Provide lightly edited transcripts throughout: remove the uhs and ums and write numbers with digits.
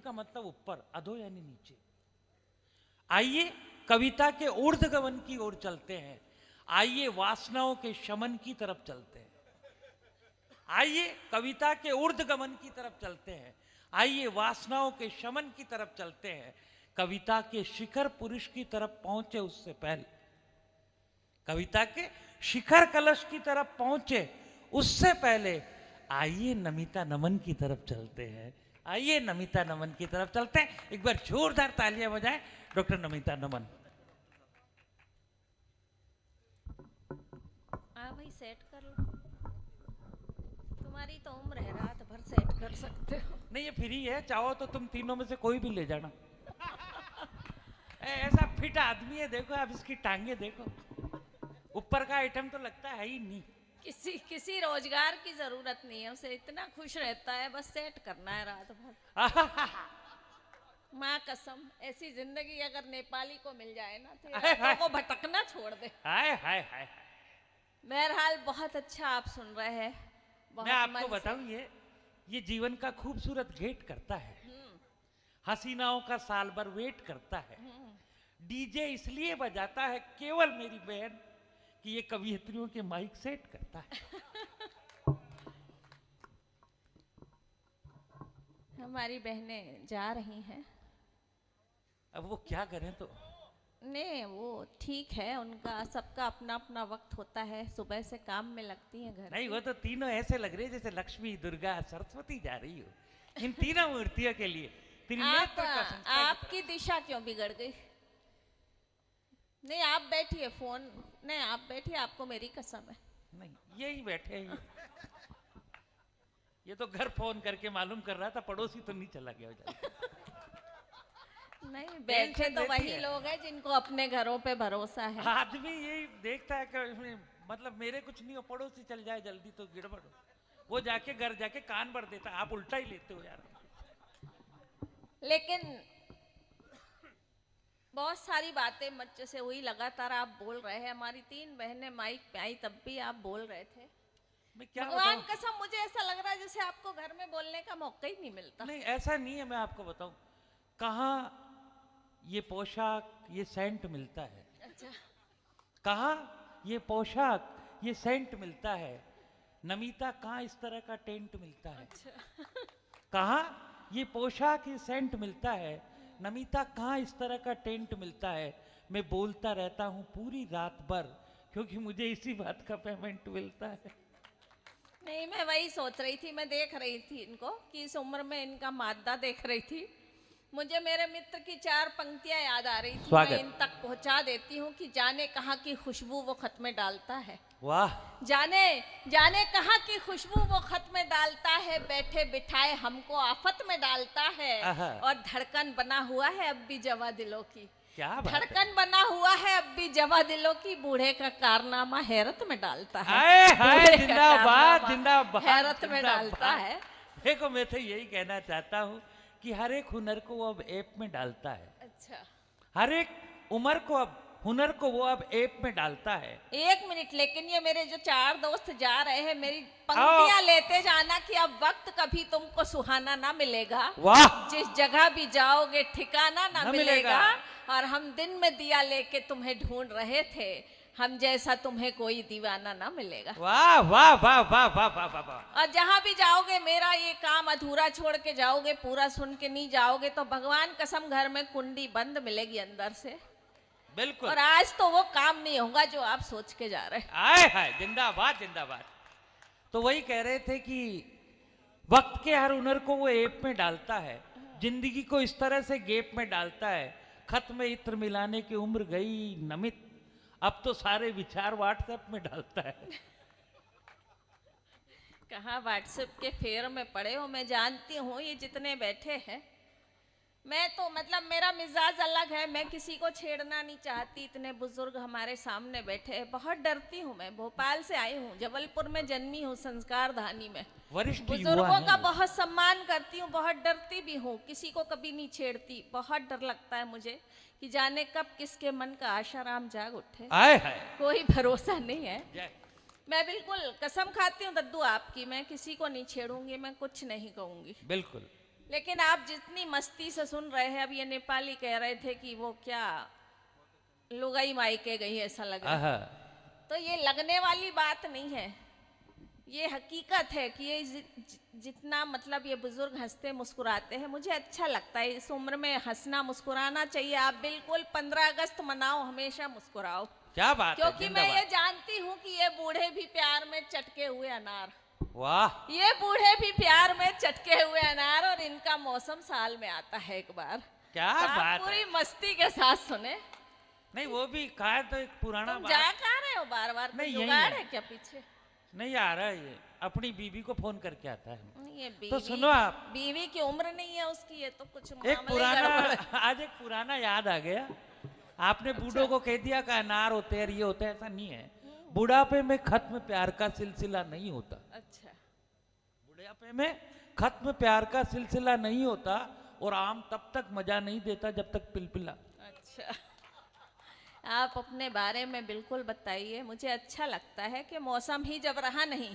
का मतलब ऊपर, अधो यानी नीचे। आइए कविता के ऊर्ध्वगमन की ओर चलते हैं। आइए वासनाओं के शमन की तरफ चलते हैं। आइए कविता के ऊर्ध्वगमन की तरफ चलते हैं। आइए वासनाओं के शमन की तरफ चलते हैं। कविता के शिखर पुरुष की तरफ पहुंचे उससे पहले, कविता के शिखर कलश की तरफ पहुंचे उससे पहले आइए नमिता नमन की तरफ चलते हैं। आइए नमिता नमन की तरफ चलते हैं। एक बार जोरदार तालियां बजाएं डॉक्टर नमिता नमन। भाई सेट कर लो, तुम्हारी तो उम्र है, रात भर सेट कर सकते हो। नहीं ये फ्री है, चाहो तो तुम तीनों में से कोई भी ले जाना। ऐसा फिट आदमी है, देखो आप इसकी टांगे देखो, ऊपर का आइटम तो लगता है ही नहीं। किसी रोजगार की जरूरत नहीं है उसे, इतना खुश रहता है, बस सेट करना है रात भर। माँ कसम, ऐसी जिंदगी अगर नेपाली को मिल जाए ना तो वो भटकना छोड़ दे। हाय हाय हाय। बहरहाल बहुत अच्छा आप सुन रहे हैं। मैं आपको बताऊं, ये जीवन का खूबसूरत गेट करता है, हसीनाओं का साल भर वेट करता है। डीजे इसलिए बजाता है केवल मेरी बहन कि ये कवियत्रियों के माइक सेट करता है। हमारी बहनें जा रही हैं, अब वो क्या करें तो नहीं वो ठीक है, उनका सबका अपना अपना वक्त होता है, सुबह से काम में लगती हैं घर। नहीं वो तो तीनों ऐसे लग रहे जैसे लक्ष्मी दुर्गा सरस्वती जा रही हो इन तीनों मूर्तियों के लिए। आपकी दिशा क्यों बिगड़ गई? नहीं आप बैठिए, फोन नहीं आप बैठिए, आपको मेरी कसम है। नहीं यही बैठे हैं ये तो घर फोन करके मालूम कर रहा था, पड़ोसी तो नहीं चला गया। नहीं बैठे तो वही लोग हैं जिनको अपने घरों पे भरोसा है। आदमी यही देखता है कि मतलब मेरे कुछ नहीं हो, पड़ोसी चल जाए जल्दी तो गिड़बड़ हो, वो जाके घर जाके कान भर देता। आप उल्टा ही लेते हो यार। लेकिन बहुत सारी बातें मत से हुई, लगातार आप बोल रहे हैं, हमारी तीन बहनें माइक पे आई तब भी आप बोल रहे थे। भगवान कसम मुझे ऐसा लग रहा है जैसे आपको घर में बोलने का मौका ही नहीं मिलता। नहीं ऐसा नहीं है, मैं आपको बताऊं कहाँ ये पोशाक ये सेंट मिलता है। अच्छा। कहाँ ये पोशाक ये सेंट मिलता है। नमिता कहाँ इस तरह का टेंट मिलता है। अच्छा। कहाँ ये पोशाक ये सेंट मिलता है। नमिता कहाँ इस तरह का टेंट मिलता है। मैं बोलता रहता हूँ पूरी रात भर क्योंकि मुझे इसी बात का पेमेंट मिलता है। नहीं मैं वही सोच रही थी, मैं देख रही थी इनको कि इस उम्र में इनका मादा देख रही थी, मुझे मेरे मित्र की 4 पंक्तियां याद आ रही थी। मैं इन तक पहुंचा देती हूँ कि जाने कहाँ की खुशबू वो खत में डालता है। वाह। जाने कहाँ की खुशबू वो खत में डालता है, बैठे बिठाए हमको आफत में डालता है, और धड़कन बना हुआ है अब भी जवा दिलों की। क्या धड़कन बना हुआ है अब भी जवा दिलों की, बूढ़े का कारनामा हैरत में डालता है। हाय जिंदाबाद जिंदाबाद, हैरत में डालता है। देखो मैं तो यही कहना चाहता हूँ कि हर एक हुनर को वो अब ऐप में डालता है। अच्छा। हर एक उम्र को अब हुनर को वो अब ऐप में डालता है। 1 मिनट, लेकिन ये मेरे जो 4 दोस्त जा रहे हैं, मेरी पंक्तियां लेते जाना कि अब वक्त कभी तुमको सुहाना ना मिलेगा। वाह। जिस जगह भी जाओगे ठिकाना ना मिलेगा। और हम दिन में दिया लेके तुम्हें ढूंढ रहे थे, हम जैसा तुम्हें कोई दीवाना ना मिलेगा। वाह वाह वाह वाह वाह वाह वाह। और जहां भी जाओगे मेरा ये काम अधूरा छोड़ के जाओगे, पूरा सुन के नहीं जाओगे तो भगवान कसम घर में कुंडी बंद मिलेगी अंदर से। बिल्कुल। और आज तो वो काम नहीं होगा जो आप सोच के जा रहे हैं। आए हाय जिंदाबाद जिंदाबाद। तो वही कह रहे थे कि वक्त के हर हुनर को वो ऐप में डालता है, जिंदगी को इस तरह से गैप में डालता है। खत में इत्र मिलाने की उम्र गई नमित, अब तो सारे विचार व्हाट्सएप में डालता है। कहाँ व्हाट्सएप के फेर में पड़े हो, मैं जानती हूँ ये जितने बैठे हैं। मैं तो मतलब मेरा मिजाज अलग है, मैं किसी को छेड़ना नहीं चाहती। इतने बुजुर्ग हमारे सामने बैठे हैं, बहुत डरती हूँ। मैं भोपाल से आई हूँ, जबलपुर में जन्मी हूँ, संस्कार धानी में। वरिष्ठ बुजुर्गों का बहुत सम्मान करती हूँ, बहुत डरती भी हूँ, किसी को कभी नहीं छेड़ती। बहुत डर लगता है मुझे कि जाने कब किसके मन का आशाराम जाग उठे। आए हाय। कोई भरोसा नहीं है। मैं बिल्कुल कसम खाती हूँ दद्दू आपकी, मैं किसी को नहीं छेड़ूंगी, मैं कुछ नहीं कहूंगी। बिल्कुल। लेकिन आप जितनी मस्ती से सुन रहे हैं, अब ये नेपाली कह रहे थे कि वो क्या लुगाई मायके गई है, ऐसा लग रहा है। तो ये लगने वाली बात नहीं है, ये हकीकत है कि ये जितना मतलब ये बुजुर्ग हंसते मुस्कुराते हैं, मुझे अच्छा लगता है। इस उम्र में हंसना मुस्कुराना चाहिए। आप बिल्कुल 15 अगस्त मनाओ, हमेशा मुस्कुराओ। क्या बात है, क्योंकि मैं ये जानती हूँ कि ये बूढ़े भी प्यार में चटके हुए अनार। वाह, ये बूढ़े भी प्यार में चटके हुए अनार, और इनका मौसम साल में आता है एक बार। क्या तो आप बात पूरी है। मस्ती के साथ सुने। नहीं वो भी कहा तो एक पुराना तुम बात। जा कहाँ रहे हो बार बार? नहीं, कोई यही जुगाड़ है। है क्या पीछे? नहीं आ रहा है, ये अपनी बीवी को फोन करके आता है। ये तो बीवी, सुनो आप, बीवी की उम्र नहीं है उसकी, ये तो कुछ एक मामले ही पुराना गड़बड़ है। आज एक पुराना याद आ गया। आपने बूढ़ों को कह दिया कि अनार होते हैं, ये होते हैं, ऐसा नहीं है। बुढ़ापे में खत्म प्यार का सिलसिला नहीं होता। अच्छा, बुढ़ापे में खत्म प्यार का सिलसिला नहीं होता, और आम तब तक मजा नहीं देता जब तक पिलपिला। अच्छा, आप अपने बारे में बिल्कुल बताइए। मुझे अच्छा लगता है कि मौसम ही जब रहा नहीं,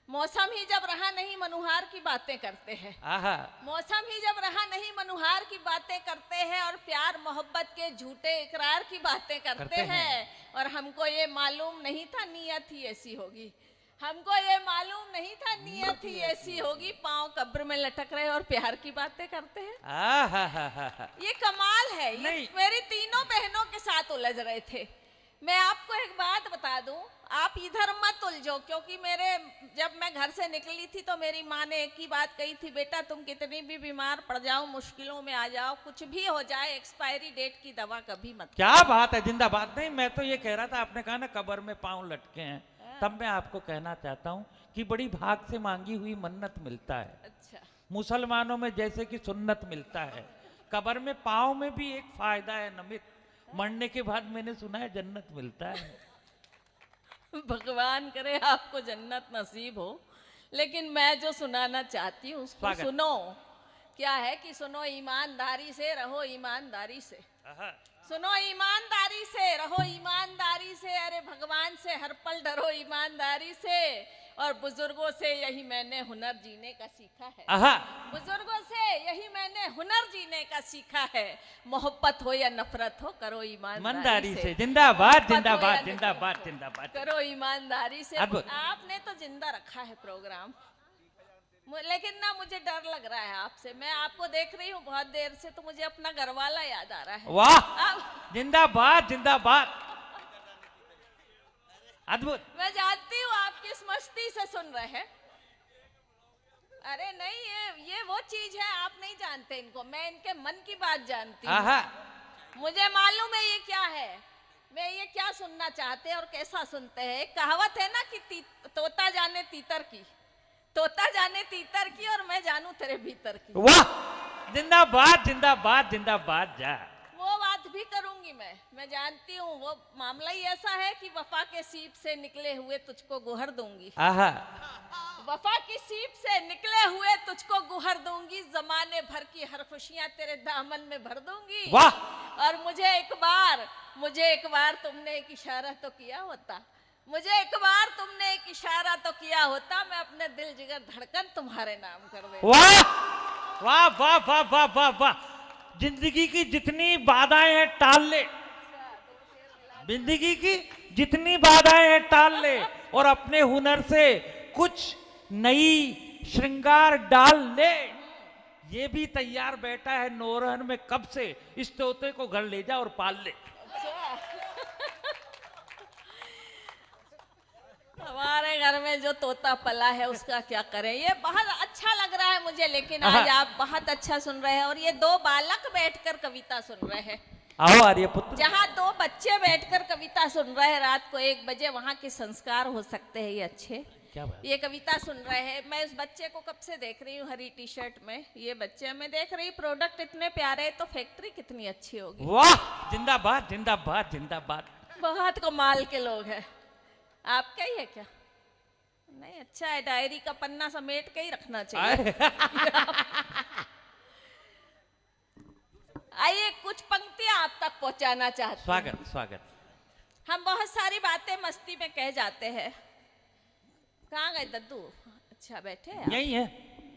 मौसम ही जब रहा नहीं, मनुहार की बातें करते हैं। आहा, मौसम ही जब रहा नहीं, मनुहार की बातें करते हैं, और प्यार मोहब्बत के झूठे इकरार की बातें करते हैं। और हमको ये मालूम नहीं था नीयत ही ऐसी होगी, हमको ये मालूम नहीं था नीयत ही ऐसी होगी। पांव कब्र में लटक रहे और प्यार की बातें करते हैं। आहा, ये कमाल है। ये नहीं। मेरी तीनों बहनों के साथ उलझ रहे थे। मैं आपको एक बात बता दूं, आप इधर मत उलझो, क्योंकि जब मैं घर से निकली थी तो मेरी माँ ने एक ही बात कही थी, बेटा तुम कितनी भी बीमार पड़ जाओ, मुश्किलों में आ जाओ, कुछ भी हो जाए, एक्सपायरी डेट की दवा कभी मत। क्या बात है, जिंदाबाद। नहीं मैं तो ये कह रहा था, आपने कहा ना कब्र में पांव लटके हैं, तब मैं आपको कहना चाहता हूँ कि बड़ी भाग से मांगी हुई मन्नत मिलता है। अच्छा, मुसलमानों में जैसे कि सुन्नत मिलता है, कब्र में पांव में भी एक फायदा है नमित, मरने के बाद मैंने सुना है जन्नत मिलता है। भगवान करे आपको जन्नत नसीब हो। लेकिन मैं जो सुनाना चाहती हूँ उसको स्वागत। सुनो। क्या है कि सुनो, ईमानदारी से रहो, ईमानदारी से सुनो, ईमानदारी से रहो, ईमानदारी से। अरे भगवान से हर पल डरो, ईमानदारी से। और बुजुर्गों से यही मैंने हुनर जीने का सीखा है। बुजुर्गों से यही मैंने हुनर जीने का सीखा है। मोहब्बत हो या नफरत हो, करो ईमानदारी से। जिंदाबाद, मोहब्बत हो या जिंदाबाद, नफरत जिंदाबाद, हो, जिंदाबाद। करो ईमानदारी से। अद्भुत। आपने तो जिंदा रखा है प्रोग्राम, लेकिन ना मुझे डर लग रहा है आपसे। मैं आपको देख रही हूँ बहुत देर से, तो मुझे अपना घरवाला याद आ रहा है। वाह, जिंदाबाद, जिंदाबाद, अद्भुत। मैं जानती हूँ आप किस मस्ती से सुन रहे हैं। अरे नहीं, ये वो चीज है, आप नहीं जानते इनको। मैं इनके मन की बात जानती हूँ। मुझे मालूम है ये क्या है, मैं ये क्या सुनना चाहते हैं और कैसा सुनते हैं। एक कहावत है ना कि तोता जाने तीतर की, तोता जाने तीतर की, और मैं जानू तेरे भीतर की। वाह, जिंदाबाद, जिंदाबाद, जिंदाबाद। जा, वो बात भी करूंगी मैं जानती हूँ। वो मामला ही ऐसा है कि वफा के सीप से निकले हुए तुझको गुहर दूंगी। वफा की सीप से निकले हुए तुझको गुहर दूंगी, जमाने भर की हर खुशियां तेरे दामन में भर दूंगी। वाह। और मुझे एक बार तुमने एक इशारा तो किया होता, मुझे एक बार तुमने एक इशारा तो किया होता, मैं अपने दिल जिगर धड़कन तुम्हारे नाम कर दे। वाह वाह वाह वाह वाह वाह वाह। जिंदगी की जितनी बाधाएं हैं टाल ले, जिंदगी की जितनी बाधाएं हैं टाल ले, और अपने हुनर से कुछ नई श्रृंगार डाल ले। ये भी तैयार बैठा है नौरहन में कब से, इस तोते को घर ले जा और पाल ले। हमारे घर में जो तोता पला है उसका क्या करें। ये बहुत अच्छा लग रहा है मुझे, लेकिन आज आप बहुत अच्छा सुन रहे हैं। और ये दो बालक बैठकर कविता सुन रहे हैं। आओ आर्य पुत्र। जहाँ दो बच्चे बैठकर कविता सुन रहे हैं रात को 1 बजे, वहाँ के संस्कार हो सकते हैं ये अच्छे। क्या बात? ये कविता सुन रहे हैं। मैं उस बच्चे को कब से देख रही हूँ, हरी टी शर्ट में। ये बच्चे मैं देख रही, प्रोडक्ट इतने प्यारे, तो फैक्ट्री कितनी अच्छी होगी। वाह, जिंदाबाद, जिंदाबाद, जिंदाबाद। बहुत कमाल के लोग हैं। आपका ही है क्या? नहीं, अच्छा है, डायरी का पन्ना समेट के ही रखना चाहिए। आइए कुछ पंक्तियां आप तक पहुंचाना चाहते हैं। स्वागत, स्वागत। हम बहुत सारी बातें मस्ती में कह जाते हैं। कहाँ गए दद्दू? अच्छा बैठे हैं आप? यही है।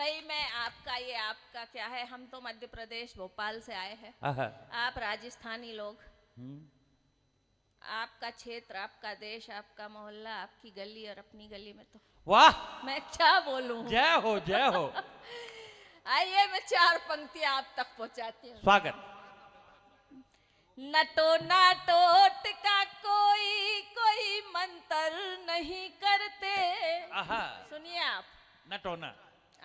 भाई मैं आपका ये आपका क्या है, हम तो मध्य प्रदेश भोपाल से आए हैं, आहा, आप राजस्थानी लोग, हम्म, आपका क्षेत्र, आपका देश, आपका मोहल्ला, आपकी गली और अपनी गली में तो वाह, मैं क्या बोलूं। जय हो जय हो। आइए मैं 4 पंक्तियां आप तक पहुंचाती हूँ। स्वागत। नटो नाटोट का कोई कोई मंत्र नहीं करते। आहा, सुनिए आप, नटोना।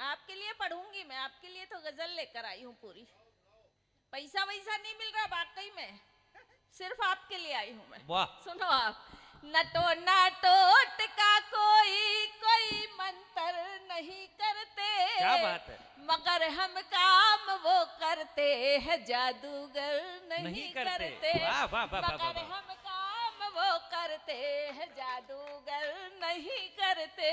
आपके लिए पढ़ूंगी मैं, आपके लिए तो गजल लेकर आई हूँ पूरी। पैसा वैसा नहीं मिल रहा वाकई में, सिर्फ आपके लिए आई हूँ मैं। वाह, सुनो आप, नटो नाटोट का कोई कोई मंत्र नहीं करते, क्या बात है। मगर हम काम वो करते हैं जादूगर नहीं करते। वाह वाह वाह वाह मगर वाह। हम काम वो करते हैं जादूगर नहीं करते।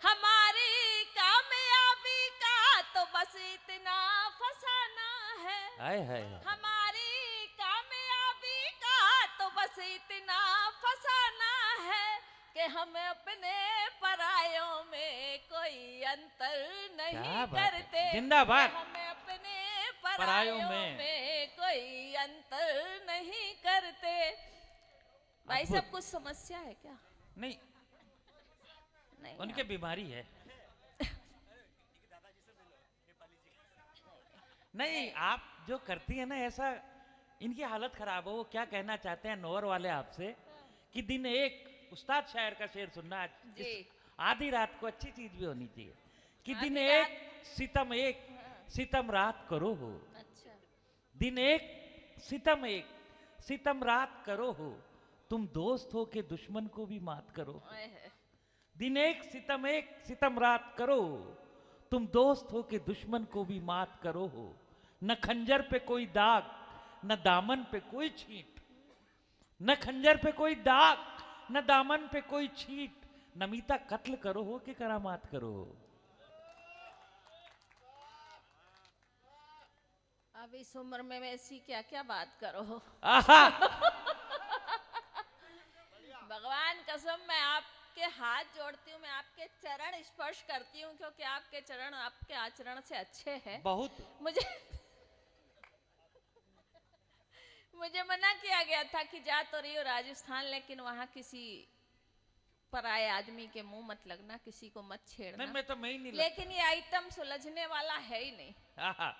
हमारी कामयाबी का तो बस इतना फसाना है, हाय हाय, हमारी कामयाबी का तो बस इतना फसाना है कि हम अपने परायों में कोई अंतर नहीं क्या बात है। करते। जिंदाबाद। हम अपने परायों में कोई अंतर नहीं करते। भाई अद्भुत। सब कुछ समस्या है क्या? नहीं, नहीं उनके बीमारी है। नहीं, आप जो करती है ना ऐसा, इनकी हालत खराब हो। वो क्या कहना चाहते हैं नौर वाले आपसे कि दिन एक, उस्ताद शायर का शेर सुनना आज जी। इस आधी रात को अच्छी चीज भी होनी चाहिए कि दिन आधी एक सितम एक, सितम रात करो हो। अच्छा, दिन एक सितम एक, सितम रात करो हो, तुम दोस्त हो के दुश्मन को भी मात करो। ओए है। दिन एक, सितम रात करो, तुम दोस्त हो के दुश्मन को भी मात करो हो। न खंजर पे कोई दाग, न दामन पे कोई छींट, न खंजर पे कोई दाग, न दामन पे कोई छींट, नमीता कत्ल करो हो कि करामात करो हो। अब इस उम्र में ऐसी क्या क्या बात करो हो। आहा, भगवान कसम मैं आपके हाथ जोड़ती हूँ, मैं आपके चरण स्पर्श करती हूँ, क्योंकि आपके चरण आपके आचरण से अच्छे हैं। बहुत। मुझे मना किया गया था कि जा तो रही हो राजस्थान, लेकिन वहाँ किसी पराये आदमी के मुंह मत लगना, किसी को मत छेड़ना। नहीं, मैं तो मैं ही नहीं लेकिन ये आइटम सुलझने वाला है ही नहीं। आहा,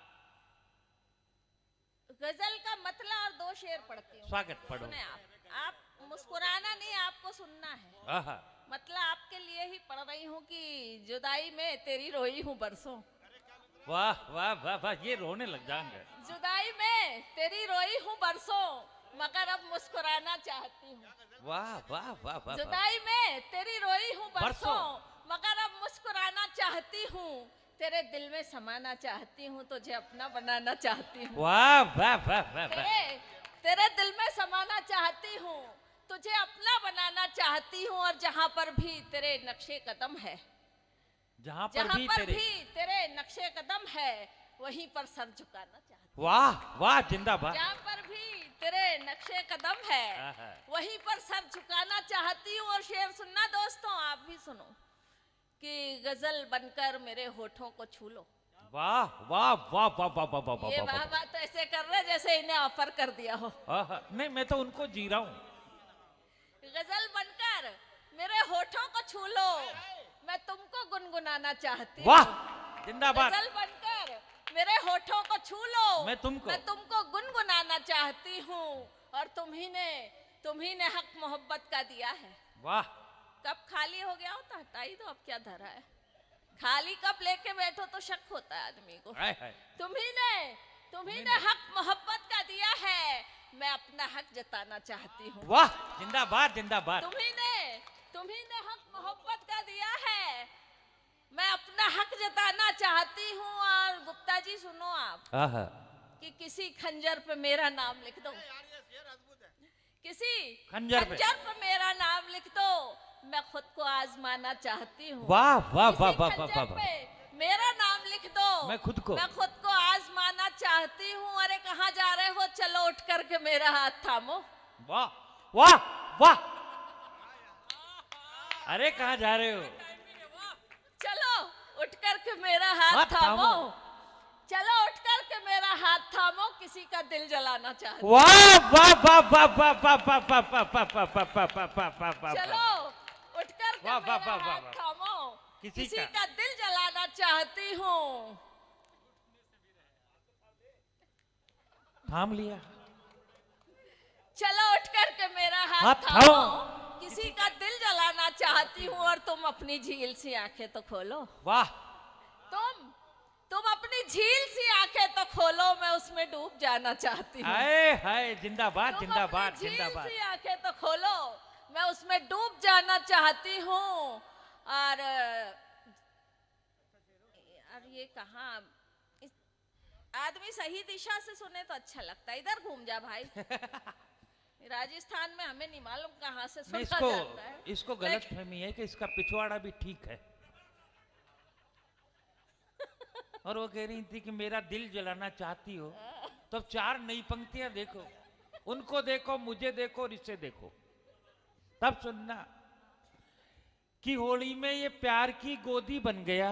गजल का मतला और 2 शेर पढ़ती हूँ। स्वागत, पढ़ो। सुने आप मुस्कुराना नहीं, आपको सुनना है। आहा, मतलब आपके लिए ही पढ़ रही हूँ कि जुदाई में तेरी रोई हूँ बरसों। वाह वाह वाह वाह, ये रोने लग जाएंगे। जुदाई में तेरी रोई हूँ बरसों, मगर अब मुस्कुराना चाहती हूँ। वाह वाह वाह वाह, जुदाई में तेरी रोई हूँ बरसों, बरसों। मगर अब मुस्कुराना चाहती हूँ। तेरे दिल में समाना चाहती हूँ, तुझे अपना बनाना चाहती हूँ। वाह वाह वाह वाह वाह, तेरे दिल में समाना चाहती हूँ, तुझे अपना बनाना चाहती हूँ। और जहाँ पर भी तेरे नक्शे कदम है, जहाँ पर भी तेरे नक्शे कदम है, वहीं पर सर झुकाना चाहती हूँ। वाह वाह, जिंदाबाद। जहाँ पर भी तेरे नक्शे कदम है, आहा, वहीं पर सर झुकाना चाहती हूँ। और शेर सुनना दोस्तों, आप भी सुनो कि गजल बनकर मेरे होठों को छू लो। वाह वाह वाह वाह वाह वाह वाह वाह ये वाह, वाह बात तो ऐसे कर रहे जैसे इन्हें ऑफर कर दिया हो। आहा, नहीं, मैं तो उनको जी रहा हूँ। गजल बनकर मेरे होठों को छू लो, मैं तुमको गुनगुनाना चाहती हूँ। वाह, जिंदाबाद। गजल बनकर मेरे होठों को छू लो, मैं तुमको गुनगुनाना चाहती हूँ। और तुम्ही ने हक मोहब्बत का दिया है। वाह, कप खाली हो गया हो तो हटाई दो, अब क्या धरा है। खाली कप लेके बैठो तो शक होता है आदमी को। हाय हाय, तुम्ही ने हक मोहब्बत का दिया है, मैं अपना हक जताना चाहती हूँ। वाह, जिंदाबाद जिंदाबाद। तुम्ही ने हक मोहब्बत का दिया है, मैं अपना हक जताना चाहती हूँ। और गुप्ता जी सुनो आप, आहा, कि किसी खंजर पे मेरा नाम लिख दो, किसी खंजर पे मेरा नाम लिख दो, मैं खुद को आजमाना चाहती हूँ। वाह वाह वाह वाह किसी वाह खंजर वाह, पे मेरा नाम लिख दो, मैं खुद को आजमाना चाहती हूँ। अरे कहाँ जा रहे हो, चलो उठ करके मेरा हाथ थामो। वाह वाह वाह, अरे कहाँ जा रहे हो? चलो उठ करके मेरा हाथ हाथ थामो। थामो। चलो उठ करके मेरा हाथ थामो, किसी का दिल जलाना चाहती। वाह वाह वाह वाह वाह वाह वाह वाह वाह वाह वाह वाह वाह वाह वाह वाह वाह। चलो उठ करके वाह, वाह, मेरा वाह, वाह, हाथ वाह। थामो, किसी किसी का। का दिल जलाना चाहती हूँ। थाम लिया। चलो उठ करके मेरा हाथ हाथ थामो, थामो। किसी का दिल जलाना चाहती हूँ। और तुम अपनी झील सी आंखें तो खोलो। वाह। तुम अपनी झील सी आंखें तो खोलो, मैं उसमें डूब जाना चाहती हूँ। हाय हाय, जिंदाबाद तुम जिंदाबाद अपनी झील जिंदाबाद। सी आंखें तो खोलो, मैं उसमें डूब जाना चाहती हूँ। और ये कहाँ, आदमी सही दिशा से सुने तो अच्छा लगता है। इधर घूम जा भाई। राजस्थान में हमें नहीं मालूम कहाँ से सुना इसको जाता है। इसको गलत फहमी है कि इसका पिछवाड़ा भी ठीक है। और वो कह रही थी कि मेरा दिल जलाना चाहती हो, तो अब 4 नई पंक्तियां देखो, उनको देखो, मुझे देखो और इसे देखो, तब सुनना कि होली में ये प्यार की गोदी बन गया।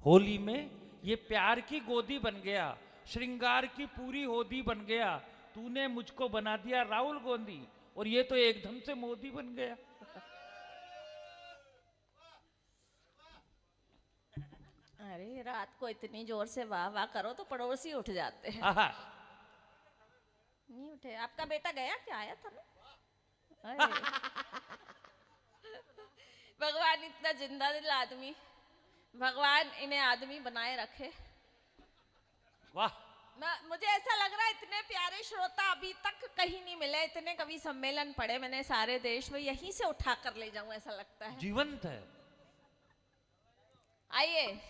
होली में ये प्यार की गोदी बन गया, श्रृंगार की पूरी होदी बन गया। तूने मुझको बना दिया राहुल गांधी, और ये तो एकदम से मोदी बन गया। अरे रात को इतनी जोर से वाह वाह करो तो पड़ोसी उठ जाते हैं। आहा। नहीं उठे। आपका बेटा गया क्या, आया था ना? अरे। भगवान इतना जिंदा दिल आदमी, भगवान इन्हें आदमी बनाए रखे। वाह। मुझे ऐसा लग रहा है इतने प्यारे श्रोता अभी तक कहीं नहीं मिले। इतने कवि सम्मेलन पढ़े मैंने सारे देश में, यहीं से उठा कर ले जाऊं ऐसा लगता है। जीवंत है। आइए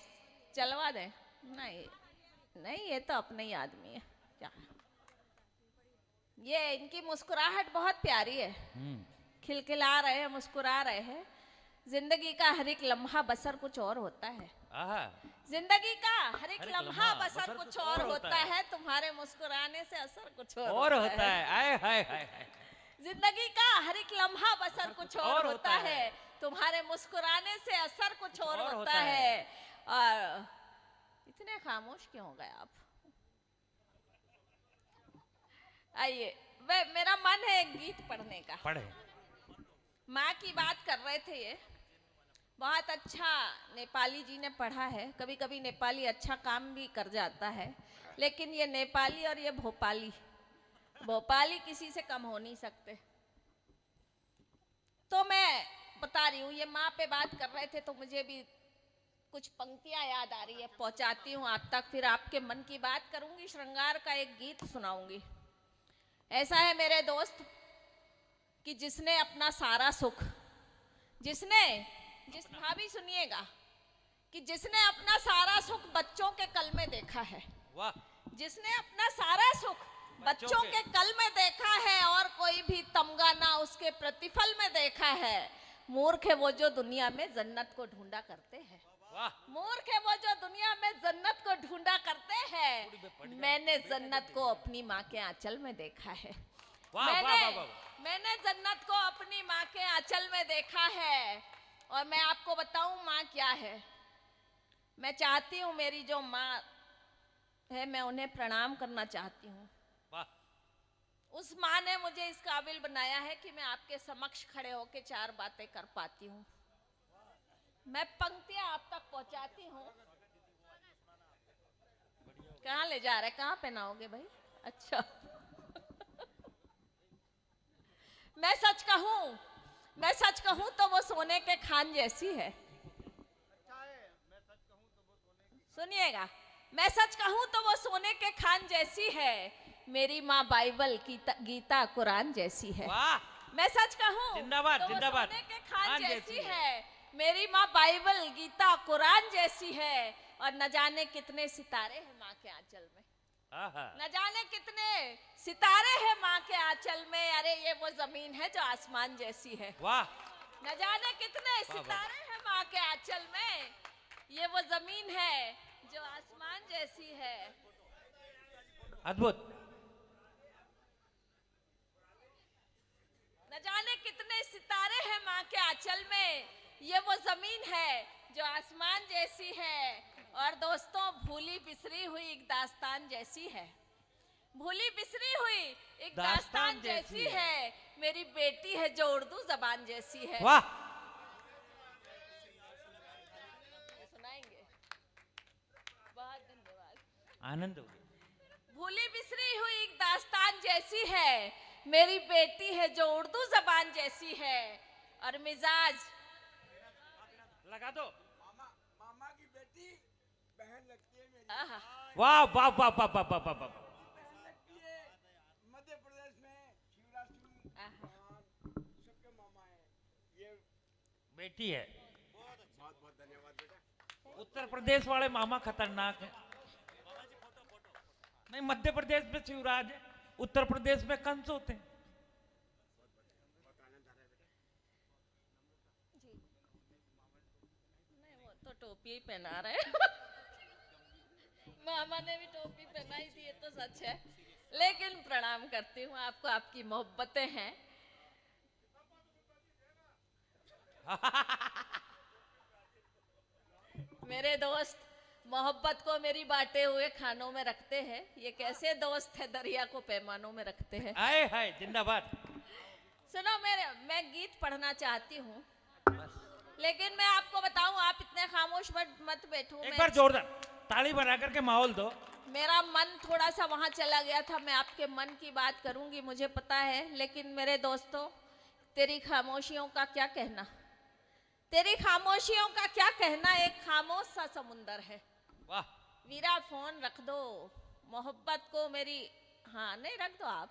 चलवा दे। नहीं नहीं, ये तो अपने ही आदमी है क्या। ये इनकी मुस्कुराहट बहुत प्यारी है, खिलखिला रहे हैं, मुस्कुरा रहे हैं। जिंदगी का हर एक लम्हा बसर कुछ और होता है। आहा। जिंदगी का हर एक लम्हा बसर कुछ और होता है। तुम्हारे मुस्कुराने से असर कुछ और होता है। आए हाय हाय हाय। जिंदगी का हर एक लम्हा बसर कुछ और होता है। तुम्हारे मुस्कुराने से असर कुछ और होता है। और इतने खामोश क्यों हो गए आप? आइए, मेरा मन है एक गीत पढ़ने का। पढ़े। माँ की बात कर रहे थे, ये बहुत अच्छा नेपाली जी ने पढ़ा है। कभी कभी नेपाली अच्छा काम भी कर जाता है, लेकिन ये नेपाली और ये भोपाली किसी से कम हो नहीं सकते। तो मैं बता रही हूँ, ये माँ पे बात कर रहे थे तो मुझे भी कुछ पंक्तियां याद आ रही है, पहुंचाती हूँ आप तक। फिर आपके मन की बात करूंगी, श्रृंगार का एक गीत सुनाऊंगी। ऐसा है मेरे दोस्त कि जिसने अपना सारा सुख, भाभी सुनिएगा, कि जिसने अपना सारा सुख बच्चों के कल में देखा है। वाह। जिसने अपना सारा सुख बच्चों के कल में देखा है और कोई भी तमगा ना उसके प्रतिफल में देखा है, मूर्ख है वो जो दुनिया में जन्नत को ढूंढा करते हैं। मूर्ख है वो जो दुनिया में जन्नत को ढूंढा करते हैं। मैंने जन्नत को अपनी माँ के आंचल में देखा है। मैंने जन्नत को अपनी माँ के आंचल में देखा है। और मैं आपको बताऊं माँ क्या है। मैं चाहती हूँ मेरी जो माँ है, मैं उन्हें प्रणाम करना चाहती हूँ। उस माँ ने मुझे इस काबिल बनाया है कि मैं आपके समक्ष खड़े होकर 4 बातें कर पाती हूँ। मैं पंक्तियां आप तक पहुंचाती हूँ। कहाँ ले जा रहे, कहाँ पहनाओगे भाई? अच्छा। मैं सच कहूँ तो वो सोने के खान जैसी है। सुनिएगा, मैं सच कहूँ तो वो सोने के खान जैसी है। मेरी माँ बाइबल गीता कुरान जैसी है। मैं सच कहूँ जिंदाबाद, तो जिंदाबाद। वो सोने के खान जैसी है। मेरी माँ बाइबल गीता कुरान जैसी है। और न जाने कितने सितारे हैं माँ के आंचल में। न जाने कितने सितारे हैं माँ के आंचल में। अरे ये वो जमीन है जो आसमान जैसी है। वाह। न जाने कितने सितारे हैं माँ के आंचल में। ये वो जमीन है जो आसमान जैसी है। अद्भुत। न जाने कितने सितारे हैं माँ के आंचल में। ये वो जमीन है जो आसमान जैसी है, और दोस्तों भूली बिसरी हुई एक दास्तान जैसी है। भूली बिसरी हुई एक दास्तान जैसी है, मेरी बेटी है जो उर्दू जबान जैसी है। वाह, सुनाएंगे? बहुत धन्यवाद। आनंद हो गया। भूली बिसरी हुई एक दास्तान जैसी है, मेरी बेटी है जो उर्दू जबान जैसी है, और मिजाज लगा दो। मामा की बेटी बहन लगती है मेरी। आहा, वाह वाह वाह वाह वाह वाह वाह वाह। बहन लगती है। मध्य प्रदेश में शिवराज सिंह आहा। सबके मामा है ये। बेटी है। बहुत बहुत धन्यवाद बेटा। उत्तर प्रदेश वाले मामा खतरनाक है। नहीं, मध्य प्रदेश में शिवराज है, उत्तर प्रदेश में कंस होते हैं। जी। नहीं, वो तो टोपी ही पहना रहे। मामा ने भी टोपी पहनाई थी, ये तो सच है। लेकिन प्रणाम करती हूँ आपको, आपकी मोहब्बतें हैं। मेरे दोस्त मोहब्बत को मेरी बांटे हुए खानों में रखते हैं। ये कैसे दोस्त है, दरिया को पैमानों में रखते हैं। आए हाय, जिंदाबाद। सुनो, मैं गीत पढ़ना चाहती हूँ, लेकिन मैं आपको बताऊं, आप इतने खामोश मत बैठो। एक बार जोरदार ताली बना करके माहौल दो। मेरा मन थोड़ा सा वहां चला गया था। मैं आपके मन की बात करूंगी, मुझे पता है, लेकिन मेरे दोस्तों, तेरी खामोशियों का क्या कहना, तेरी खामोशियों का क्या कहना, एक खामोश सा समुंदर है। वाह, वीरा फोन रख दो, मोहब्बत को मेरी, हाँ नहीं रख दो आप।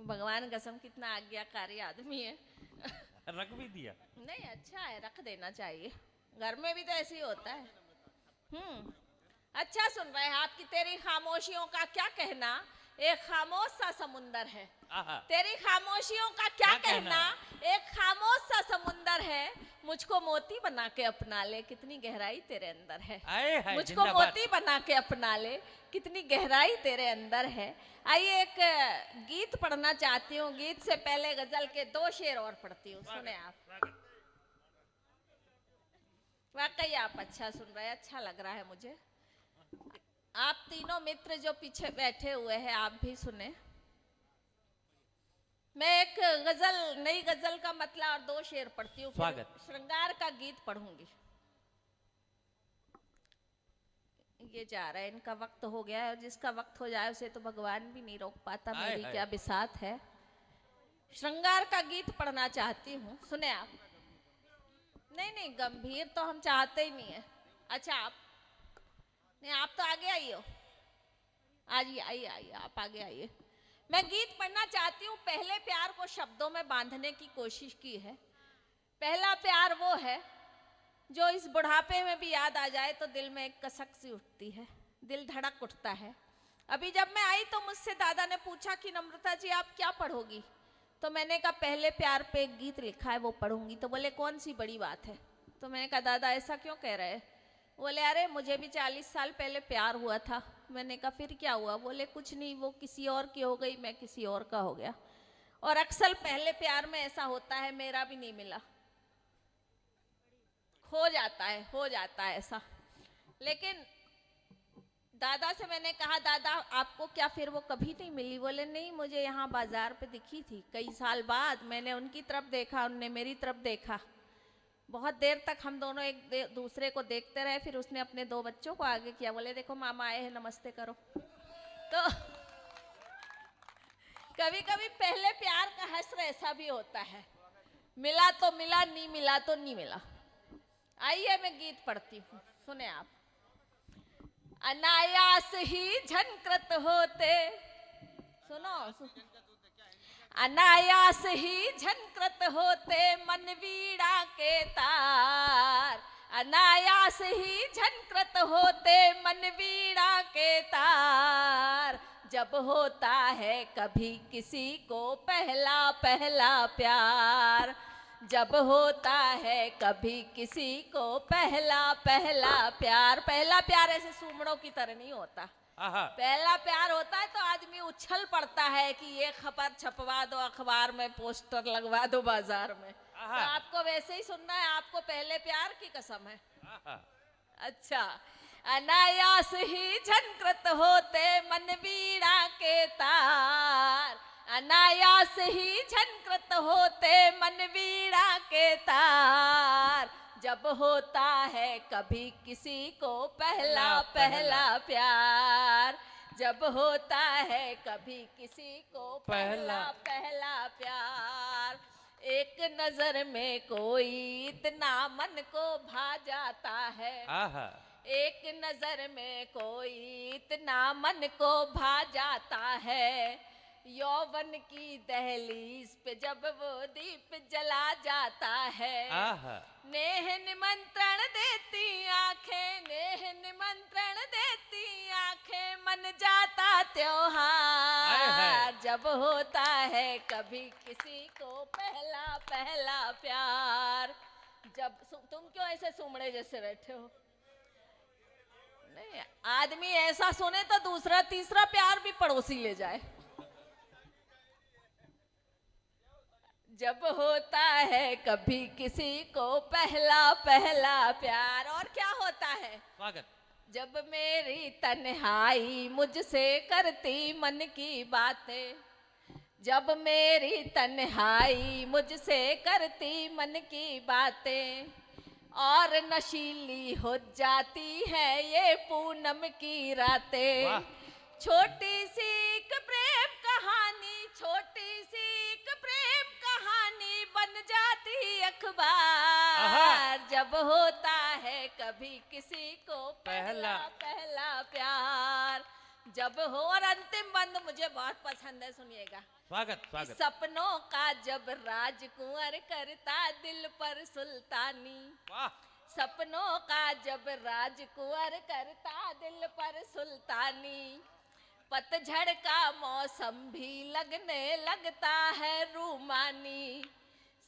भगवान कसम कितना आज्ञाकारी आदमी है। रख भी दिया। नहीं, अच्छा है, रख देना चाहिए, घर में भी तो ऐसे ही होता है। अच्छा सुन रहे हैं आपकी, तेरी खामोशियों का क्या कहना, एक खामोश सा समुंदर है। आहा, तेरी खामोशियों का क्या कहना, एक खामोश सा समुंदर है, मुझको मोती बना के अपना ले, कितनी गहराई तेरे अंदर है। आए हाय, मुझको जिंदाबाद। मोती बना के अपना ले, कितनी गहराई तेरे अंदर है। आइए एक गीत पढ़ना चाहती हूँ। गीत से पहले गजल के 2 शेर और पढ़ती हूँ, सुने आप। वाकई आप अच्छा सुन रहे हैं, अच्छा लग रहा है मुझे। आप तीनों मित्र जो पीछे बैठे हुए हैं, आप भी सुने। मैं एक गजल, नई गजल का मतलब और 2 शेर पढ़ती हूँ, फिर श्रृंगार का गीत पढ़ूंगी। ये जा रहा है, इनका वक्त हो गया है, और जिसका वक्त हो जाए उसे तो भगवान भी नहीं रोक पाता। मेरी क्या बिसात है। श्रृंगार का गीत पढ़ना चाहती हूँ, सुने आप। नहीं नहीं, गंभीर तो हम चाहते ही नहीं है। अच्छा आप नहीं, आप तो आगे आइए, आइए आइए, आप आगे आइए। मैं गीत पढ़ना चाहती हूँ। पहले प्यार को शब्दों में बांधने की कोशिश की है। पहला प्यार वो है जो इस बुढ़ापे में भी याद आ जाए तो दिल में एक कसक सी उठती है, दिल धड़क उठता है। अभी जब मैं आई तो मुझसे दादा ने पूछा कि नम्रता जी आप क्या पढ़ोगी, तो मैंने कहा पहले प्यार पे एक गीत लिखा है वो पढ़ूंगी। तो बोले कौन सी बड़ी बात है। तो मैंने कहा दादा ऐसा क्यों कह रहे हैं। बोले अरे मुझे भी 40 साल पहले प्यार हुआ था। मैंने कहा फिर क्या हुआ। बोले कुछ नहीं, वो किसी और की हो गई, मैं किसी और का हो गया। और अक्सर पहले प्यार में ऐसा होता है, मेरा भी नहीं मिला, हो जाता है ऐसा। लेकिन दादा से मैंने कहा दादा आपको क्या फिर वो कभी नहीं मिली। बोले नहीं, मुझे यहाँ बाजार पे दिखी थी कई साल बाद। मैंने उनकी तरफ देखा, उनने मेरी तरफ देखा। बहुत देर तक हम दोनों एक दूसरे को देखते रहे। फिर उसने अपने 2 बच्चों को आगे किया। बोले देखो मामा आए हैं, नमस्ते करो। तो कभी कभी पहले प्यार का हश्र ऐसा भी होता है, मिला तो मिला, नहीं मिला तो नहीं मिला। आइए मैं गीत पढ़ती हूँ, सुने आप। अनायास ही झनकृत होते, सुनो, अनायास ही झनकृत होते मन वीणा के तार। अनायास ही झनकृत होते मन वीणा के तार। जब होता है कभी किसी को पहला पहला प्यार। जब होता है कभी किसी को पहला पहला प्यार। पहला प्यार ऐसे सूमड़ों की तरह नहीं होता। पहला प्यार होता है तो आदमी उछल पड़ता है कि ये खबर छपवा दो अखबार में, पोस्टर लगवा दो बाजार में। तो आपको वैसे ही सुनना है, आपको पहले प्यार की कसम है। अच्छा। अनायास ही झनकृत होते मन वीणा के तार, अनायास ही झनकृत होते मन वीणा के तार, जब होता है कभी किसी को पहला पहला प्यार, जब होता है कभी किसी को पहला पहला प्यार, एक नजर में कोई इतना मन को भा जाता है, एक नजर में कोई इतना मन को भा जाता है, यौवन की दहलीज पे जब वो दीप जला जाता है, नेह निमंत्रण देती आंखें, नेह निमंत्रण देती आंखें, मन जाता त्योहार, जब होता है कभी किसी को पहला पहला प्यार। जब तुम क्यों ऐसे सुमड़े जैसे बैठे हो? नहीं, आदमी ऐसा सुने तो दूसरा तीसरा प्यार भी पड़ोसी ले जाए। जब होता है कभी किसी को पहला पहला प्यार, और क्या होता है? स्वागत। जब मेरी तन्हाई मुझसे करती मन की बातें, जब मेरी तन्हाई मुझसे करती मन की बातें, और नशीली हो जाती है ये पूनम की रातें, छोटी सी एक प्रेम कहानी, छोटी सी एक प्रेम कहानी बन जाती अखबार, जब होता है कभी किसी को पहला पहला प्यार, जब हो। और अंतिम बंद मुझे बहुत पसंद है, सुनिएगा। स्वागत स्वागत। सपनों का जब राजकुंवर करता दिल पर सुल्तानी, सपनों का जब राजकुंवर करता दिल पर सुल्तानी, पतझड़ का मौसम भी लगने लगता है रूमानी,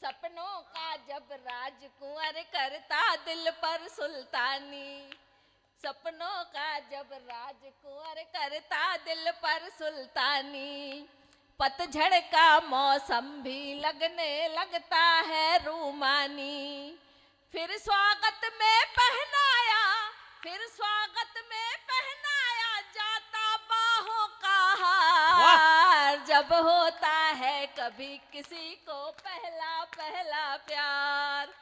सपनों का जब राजकुंवर करता दिल पर सुल्तानी, सपनों का जब राजकुंवर करता दिल पर सुल्तानी, पतझड़ का मौसम भी लगने लगता है रूमानी, फिर स्वागत में पहनाया, फिर स्वागत में पहनाया जाता बाहों का हार, जब होता है कभी किसी को पहला पहला प्यार,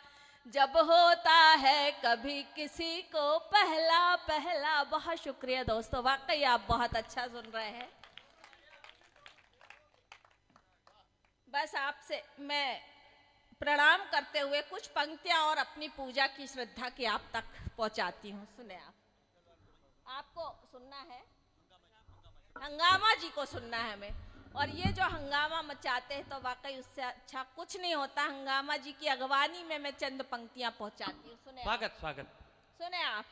जब होता है कभी किसी को पहला पहला। बहुत शुक्रिया दोस्तों, वाकई आप बहुत अच्छा सुन रहे हैं। बस आपसे मैं प्रणाम करते हुए कुछ पंक्तियां और अपनी पूजा की श्रद्धा की आप तक पहुंचाती हूँ। सुने आपको सुनना है, हंगामा जी को सुनना है हमें, और ये जो हंगामा मचाते हैं तो वाकई उससे अच्छा कुछ नहीं होता। हंगामा जी की अगवानी में मैं चंद पंक्तियां पहुंचाती हूँ। सुने स्वागत स्वागत। सुने आप।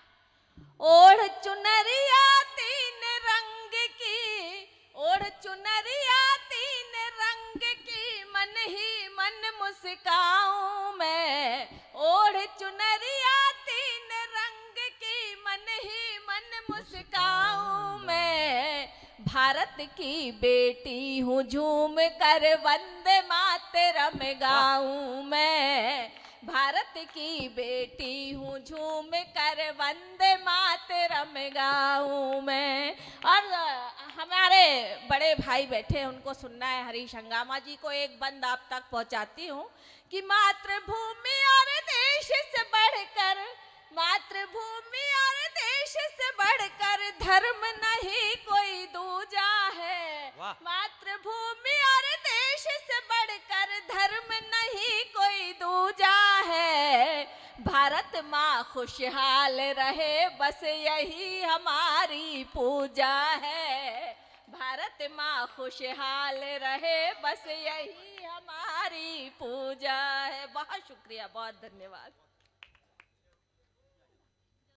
ओढ़ चुनरिया तीन रंग की, ओढ़ चुनरिया तीन रंग की, मन ही मन मुस्काऊं मैं, ओढ़ चुनरिया तीन रंग की, मन ही मन मुस्काऊं मैं, भारत की बेटी हूँ झूम कर वंदे मातरम गाऊं मैं, भारत की बेटी हूँ झूम कर वंदे मातरम गाऊं मैं। और हमारे बड़े भाई बैठे हैं, उनको सुनना है। हरीश हंगामा जी को एक बंद आप तक पहुंचाती हूँ कि मातृभूमि और देश से बढ़कर, मातृभूमि और देश से बढ़कर धर्म नहीं कोई दूजा है, मातृभूमि और देश से बढ़कर धर्म नहीं कोई दूजा है, भारत माँ खुशहाल रहे बस यही हमारी पूजा है, भारत माँ खुशहाल रहे बस यही हमारी पूजा है। बहुत शुक्रिया, बहुत धन्यवाद।